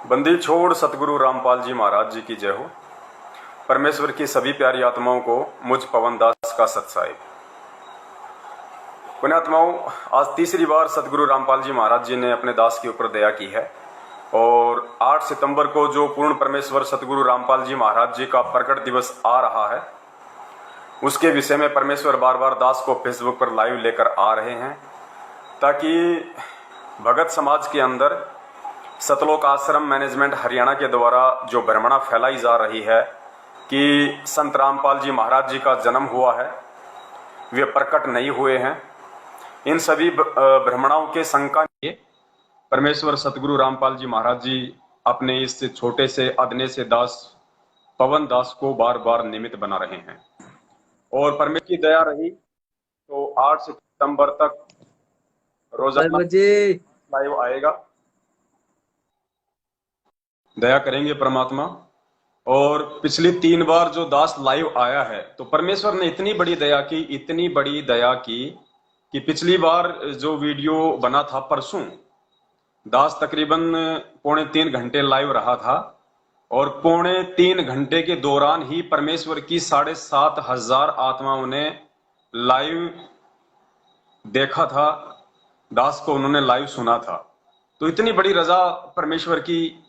बंदी छोड़ सतगुरु रामपाल जी महाराज जी की जय हो। परमेश्वर की सभी प्यारी आत्माओं को मुझ पवन दास का सत्साहिब। पुण्यात्माओं, आज तीसरी बार सतगुरु रामपाल जी महाराज जी ने अपने दास के ऊपर दया की है और 8 सितंबर को जो पूर्ण परमेश्वर सतगुरु रामपाल जी महाराज जी का प्रकट दिवस आ रहा है, उसके विषय में परमेश्वर बार बार दास को फेसबुक पर लाइव लेकर आ रहे हैं ताकि भगत समाज के अंदर सतलोक आश्रम मैनेजमेंट हरियाणा के द्वारा जो भ्रमणा फैलाई जा रही है कि संत रामपाल जी महाराज जी का जन्म हुआ है, वे प्रकट नहीं हुए हैं, इन सभी भ्रमणाओं के शंका लिए परमेश्वर सतगुरु रामपाल जी महाराज जी अपने इस छोटे से अदने से दास पवन दास को बार बार निमित्त बना रहे हैं और परमेश्वर की दया रही तो 8 सितंबर तक रोजाना लाइव आएगा। दया करेंगे परमात्मा। और पिछली 3 बार जो दास लाइव आया है तो परमेश्वर ने इतनी बड़ी दया की, इतनी बड़ी दया की कि पिछली बार जो वीडियो बना था परसों, दास तकरीबन 2.25 घंटे लाइव रहा था और 3.25 घंटे के दौरान ही परमेश्वर की 7,500 आत्माओं ने लाइव देखा था, दास को उन्होंने लाइव सुना था। तो इतनी बड़ी रजा परमेश्वर की,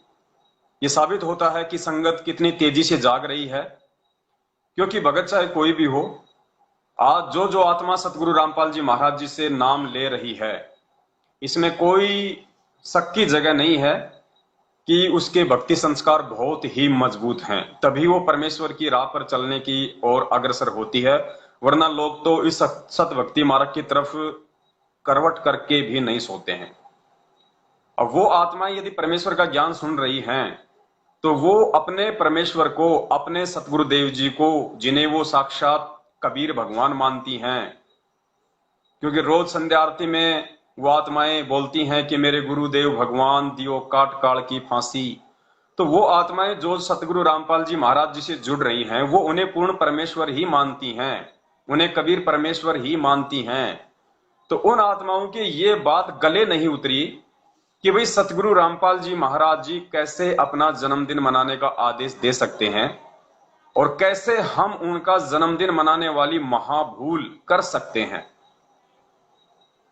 ये साबित होता है कि संगत कितनी तेजी से जाग रही है। क्योंकि भगत चाहे कोई भी हो, आज जो आत्मा सतगुरु रामपाल जी महाराज जी से नाम ले रही है, इसमें कोई शक की जगह नहीं है कि उसके भक्ति संस्कार बहुत ही मजबूत हैं, तभी वो परमेश्वर की राह पर चलने की ओर अग्रसर होती है। वरना लोग तो इस सत भक्ति मार्ग की तरफ करवट करके भी नहीं सोते हैं। अब वो आत्माएं यदि परमेश्वर का ज्ञान सुन रही हैं तो वो अपने परमेश्वर को, अपने सतगुरुदेव जी को, जिन्हें वो साक्षात कबीर भगवान मानती हैं, क्योंकि रोज संध्या आरती में वो आत्माएं बोलती हैं कि मेरे गुरुदेव भगवान दियो काट काल की फांसी। तो वो आत्माएं जो सतगुरु रामपाल जी महाराज जी से जुड़ रही हैं, वो उन्हें पूर्ण परमेश्वर ही मानती हैं, उन्हें कबीर परमेश्वर ही मानती हैं। तो उन आत्माओं की ये बात गले नहीं उतरी कि भाई सतगुरु रामपाल जी महाराज जी कैसे अपना जन्मदिन मनाने का आदेश दे सकते हैं और कैसे हम उनका जन्मदिन मनाने वाली महाभूल कर सकते हैं।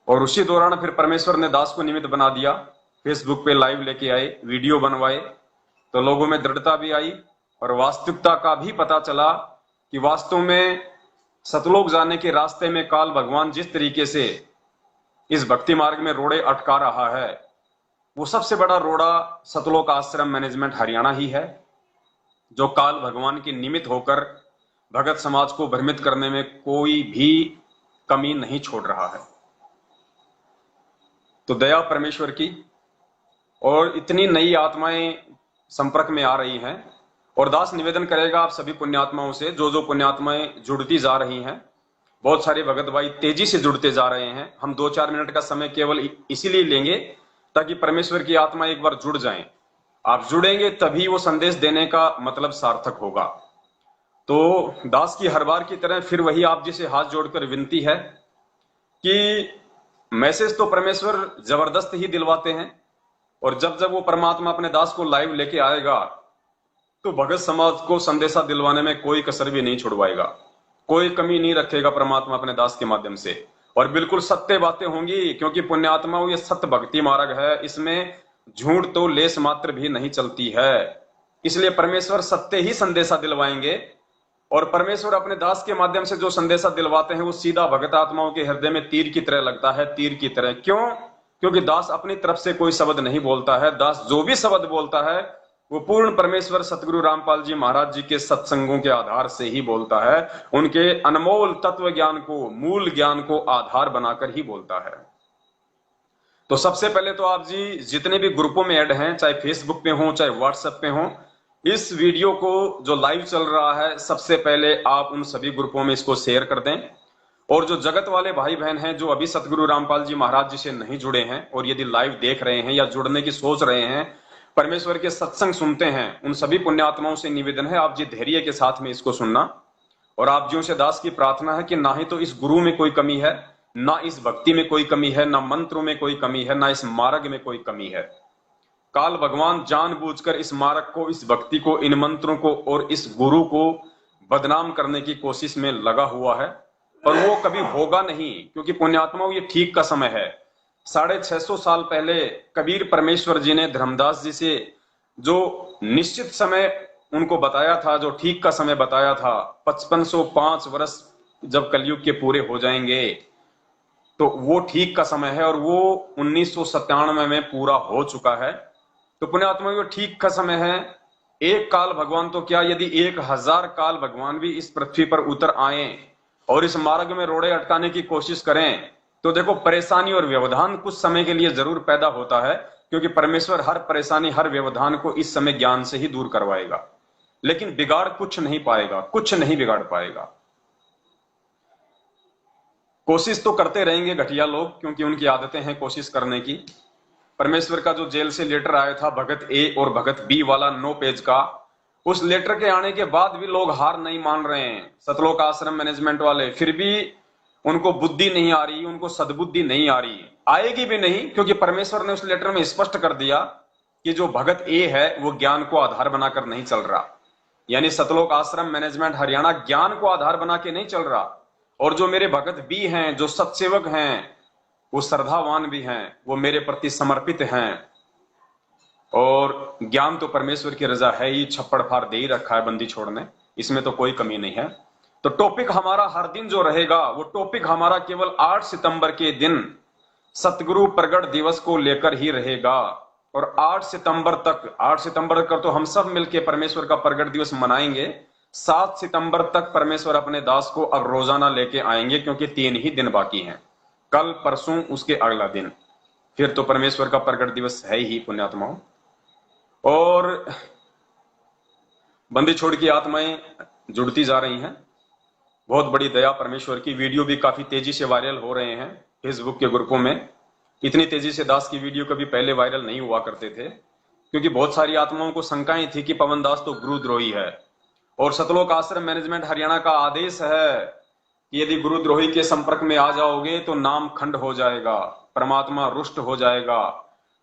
और उसी दौरान फिर परमेश्वर ने दास को निमित्त बना दिया, फेसबुक पे लाइव लेके आए, वीडियो बनवाए, तो लोगों में दृढ़ता भी आई और वास्तविकता का भी पता चला कि वास्तव में सतलोक जाने के रास्ते में काल भगवान जिस तरीके से इस भक्ति मार्ग में रोड़े अटका रहा है, वो सबसे बड़ा रोड़ा सतलोक आश्रम मैनेजमेंट हरियाणा ही है, जो काल भगवान के निमित्त होकर भगत समाज को भ्रमित करने में कोई भी कमी नहीं छोड़ रहा है। तो दया परमेश्वर की, और इतनी नई आत्माएं संपर्क में आ रही हैं। और दास निवेदन करेगा आप सभी पुण्यात्माओं से, जो पुण्यात्माएं जुड़ती जा रही हैं, बहुत सारे भगत भाई तेजी से जुड़ते जा रहे हैं। हम 2-4 मिनट का समय केवल इसीलिए लेंगे ताकि परमेश्वर की आत्मा एक बार जुड़ जाएं। आप जुड़ेंगे तभी वो संदेश देने का मतलब सार्थक होगा। तो दास की हर बार की तरह फिर वही आप जी से हाथ जोड़कर विनती है कि मैसेज तो परमेश्वर जबरदस्त ही दिलवाते हैं, और जब वो परमात्मा अपने दास को लाइव लेके आएगा तो भगत समाज को संदेशा दिलवाने में कोई कसर भी नहीं छुड़वाएगा, कोई कमी नहीं रखेगा परमात्मा अपने दास के माध्यम से। और बिल्कुल सत्य बातें होंगी, क्योंकि पुण्यात्मा ये सत्य भक्ति मार्ग है, इसमें झूठ तो लेस मात्र भी नहीं चलती है। इसलिए परमेश्वर सत्य ही संदेशा दिलवाएंगे, और परमेश्वर अपने दास के माध्यम से जो संदेशा दिलवाते हैं वो सीधा भगत आत्माओं के हृदय में तीर की तरह लगता है, तीर की तरह। क्यों? क्योंकि दास अपनी तरफ से कोई शब्द नहीं बोलता है, दास जो भी शब्द बोलता है वो पूर्ण परमेश्वर सतगुरु रामपाल जी महाराज जी के सत्संगों के आधार से ही बोलता है, उनके अनमोल तत्व ज्ञान को, मूल ज्ञान को आधार बनाकर ही बोलता है। तो सबसे पहले तो आप जी जितने भी ग्रुपों में ऐड हैं, चाहे फेसबुक पे हो चाहे व्हाट्सएप पे हो, इस वीडियो को जो लाइव चल रहा है सबसे पहले आप उन सभी ग्रुपों में इसको शेयर कर दें। और जो जगत वाले भाई बहन हैं जो अभी सतगुरु रामपाल जी महाराज जी से नहीं जुड़े हैं और यदि लाइव देख रहे हैं या जुड़ने की सोच रहे हैं, परमेश्वर के सत्संग सुनते हैं, उन सभी पुण्यात्माओं से निवेदन है आप जी धैर्य के साथ में इसको सुनना। और आप जियों से दास की प्रार्थना है कि ना ही तो इस गुरु में कोई कमी है, ना इस भक्ति में कोई कमी है, ना मंत्रों में कोई कमी है, ना इस मार्ग में कोई कमी है। काल भगवान जानबूझकर इस मार्ग को, इस भक्ति को, इन मंत्रों को और इस गुरु को बदनाम करने की कोशिश में लगा हुआ है। और वो कभी होगा नहीं, क्योंकि पुण्यात्माओं ये ठीक का समय है। 650 साल पहले कबीर परमेश्वर जी ने धर्मदास जी से जो निश्चित समय उनको बताया था, जो ठीक का समय बताया था, 5505 वर्ष जब कलयुग के पूरे हो जाएंगे तो वो ठीक का समय है, और वो 1997 में पूरा हो चुका है। तो पुण्यात्मा वो ठीक का समय है। एक काल भगवान तो क्या, यदि 1000 काल भगवान भी इस पृथ्वी पर उतर आए और इस मार्ग में रोड़े अटकाने की कोशिश करें, तो देखो परेशानी और व्यवधान कुछ समय के लिए जरूर पैदा होता है, क्योंकि परमेश्वर हर परेशानी, हर व्यवधान को इस समय ज्ञान से ही दूर करवाएगा, लेकिन बिगाड़ कुछ नहीं पाएगा, कुछ नहीं बिगाड़ पाएगा। कोशिश तो करते रहेंगे घटिया लोग, क्योंकि उनकी आदतें हैं कोशिश करने की। परमेश्वर का जो जेल से लेटर आया था भगत ए और भगत बी वाला 9 पेज का, उस लेटर के आने के बाद भी लोग हार नहीं मान रहे हैं। सतलोक आश्रम मैनेजमेंट वाले फिर भी उनको बुद्धि नहीं आ रही, उनको सद्बुद्धि नहीं आ रही, आएगी भी नहीं, क्योंकि परमेश्वर ने उस लेटर में स्पष्ट कर दिया कि जो भगत ए है वो ज्ञान को आधार बनाकर नहीं चल रहा। यानी सतलोक आश्रम मैनेजमेंट हरियाणा ज्ञान को आधार बना के नहीं चल रहा। और जो मेरे भगत बी हैं, जो सत्सेवक हैं, वो श्रद्धावान भी हैं, वो मेरे प्रति समर्पित हैं, और ज्ञान तो परमेश्वर की रजा है ही, छप्पड़ फाड़ दे ही रखा है बंदी छोड़ने, इसमें तो कोई कमी नहीं है। तो टॉपिक हमारा हर दिन जो रहेगा, वो टॉपिक हमारा केवल 8 सितंबर के दिन सतगुरु प्रगट दिवस को लेकर ही रहेगा। और 8 सितंबर तक, 8 सितंबर का तो हम सब मिलकर परमेश्वर का प्रगट दिवस मनाएंगे। 7 सितंबर तक परमेश्वर अपने दास को अब रोजाना लेके आएंगे, क्योंकि 3 ही दिन बाकी हैं, कल परसों उसके अगला दिन, फिर तो परमेश्वर का प्रगट दिवस है ही पुण्यात्माओं। और बंदी छोड़ की आत्माएं जुड़ती जा रही हैं, बहुत बड़ी दया परमेश्वर की। वीडियो भी काफी तेजी से वायरल हो रहे हैं फेसबुक के ग्रुपों में। इतनी तेजी से दास की वीडियो कभी पहले वायरल नहीं हुआ करते थे, क्योंकि बहुत सारी आत्माओं को शंकाएं थी कि पवन दास तो गुरुद्रोही है। और सतलोक आश्रम मैनेजमेंट हरियाणा का आदेश है कि यदि गुरुद्रोही के संपर्क में आ जाओगे तो नाम खंड हो जाएगा, परमात्मा रुष्ट हो जाएगा।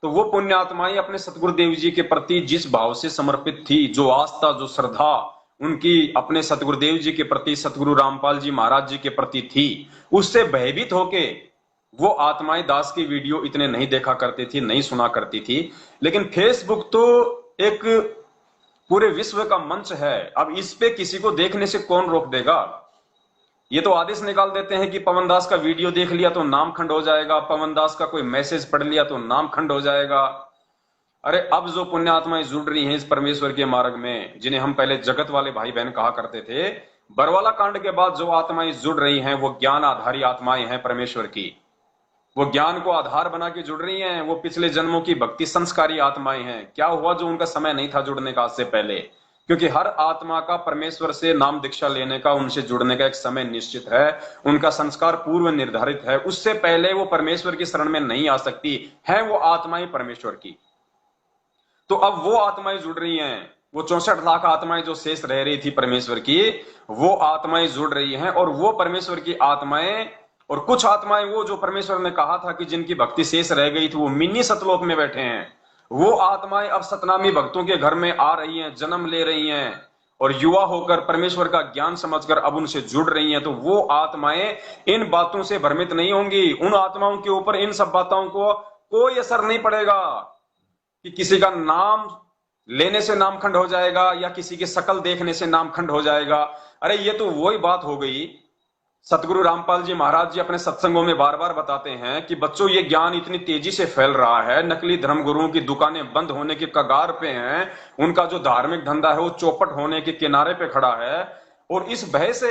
तो वो पुण्यात्माएं अपने सतगुरुदेव जी के प्रति जिस भाव से समर्पित थी, जो आस्था, जो श्रद्धा उनकी अपने सतगुरुदेव जी के प्रति, सतगुरु रामपाल जी महाराज जी के प्रति थी, उससे भयभीत होके वो आत्माएं दास की वीडियो इतने नहीं देखा करती थी, नहीं सुना करती थी। लेकिन फेसबुक तो एक पूरे विश्व का मंच है, अब इस पे किसी को देखने से कौन रोक देगा। ये तो आदेश निकाल देते हैं कि पवन दास का वीडियो देख लिया तो नाम खंड हो जाएगा, पवन दास का कोई मैसेज पढ़ लिया तो नाम खंड हो जाएगा। अरे अब जो पुण्य आत्माएं जुड़ रही हैं इस परमेश्वर के मार्ग में, जिन्हें हम पहले जगत वाले भाई बहन कहा करते थे, बरवाला कांड के बाद जो आत्माएं जुड़ रही हैं वो ज्ञान आधारी आत्माएं हैं परमेश्वर की। वो ज्ञान को आधार बना के जुड़ रही हैं, वो पिछले जन्मों की भक्ति संस्कारी आत्माएं हैं। क्या हुआ जो उनका समय नहीं था जुड़ने का आज से पहले, क्योंकि हर आत्मा का परमेश्वर से नाम दीक्षा लेने का, उनसे जुड़ने का एक समय निश्चित है, उनका संस्कार पूर्व निर्धारित है, उससे पहले वो परमेश्वर की शरण में नहीं आ सकती है वो आत्माएं परमेश्वर की। तो अब वो आत्माएं जुड़ रही हैं, वो 64 लाख आत्माएं जो शेष रह रही थी परमेश्वर की, वो आत्माएं जुड़ रही हैं। और वो परमेश्वर की आत्माएं, और कुछ आत्माएं वो जो परमेश्वर ने कहा था कि जिनकी भक्ति शेष रह गई थी, वो मिनी सतलोक में बैठे हैं। वो आत्माएं अब सतनामी भक्तों के घर में आ रही हैं, जन्म ले रही हैं, और युवा होकर परमेश्वर का ज्ञान समझकर अब उनसे जुड़ रही हैं। तो वो आत्माएं इन बातों से भ्रमित नहीं होंगी। उन आत्माओं के ऊपर इन सब बातों को कोई असर नहीं पड़ेगा कि किसी का नाम लेने से नामखंड हो जाएगा या किसी की शकल देखने से नामखंड हो जाएगा। अरे ये तो वही बात हो गई। सतगुरु रामपाल जी महाराज जी अपने सत्संगों में बार बार बताते हैं कि बच्चों ये ज्ञान इतनी तेजी से फैल रहा है, नकली धर्म गुरुओं की दुकानें बंद होने के कगार पे हैं, उनका जो धार्मिक धंधा है वो चौपट होने के किनारे पे खड़ा है। और इस भय से,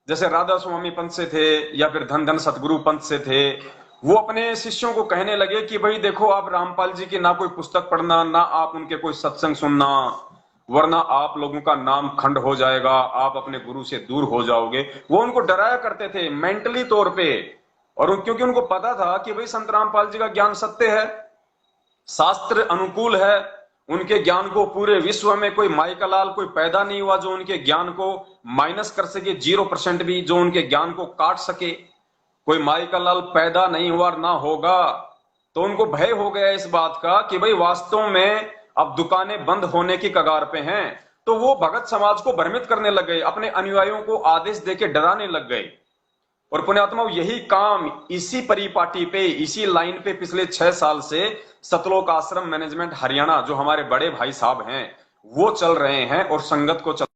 जैसे राधा स्वामी पंथ से थे या फिर धन धन सतगुरु पंथ से थे, वो अपने शिष्यों को कहने लगे कि भाई देखो, आप रामपाल जी की ना कोई पुस्तक पढ़ना, ना आप उनके कोई सत्संग सुनना, वरना आप लोगों का नाम खंड हो जाएगा, आप अपने गुरु से दूर हो जाओगे। वो उनको डराया करते थे मेंटली तौर पे। और क्योंकि उनको पता था कि भाई संत रामपाल जी का ज्ञान सत्य है, शास्त्र अनुकूल है, उनके ज्ञान को पूरे विश्व में कोई माई का लाल कोई पैदा नहीं हुआ जो उनके ज्ञान को माइनस कर सके, 0% भी जो उनके ज्ञान को काट सके। कोई माई का लाल पैदा नहीं हुआ, ना होगा। तो उनको भय हो गया इस बात का कि भाई वास्तव में अब दुकानें बंद होने की कगार पे हैं। तो वो भगत समाज को भ्रमित करने लग गए, अपने अनुयायियों को आदेश देके डराने लग गए। और पुण्यात्मा यही काम इसी परिपाटी पे, इसी लाइन पे पिछले 6 साल से सतलोक आश्रम मैनेजमेंट हरियाणा जो हमारे बड़े भाई साहब हैं वो चल रहे हैं और संगत को चल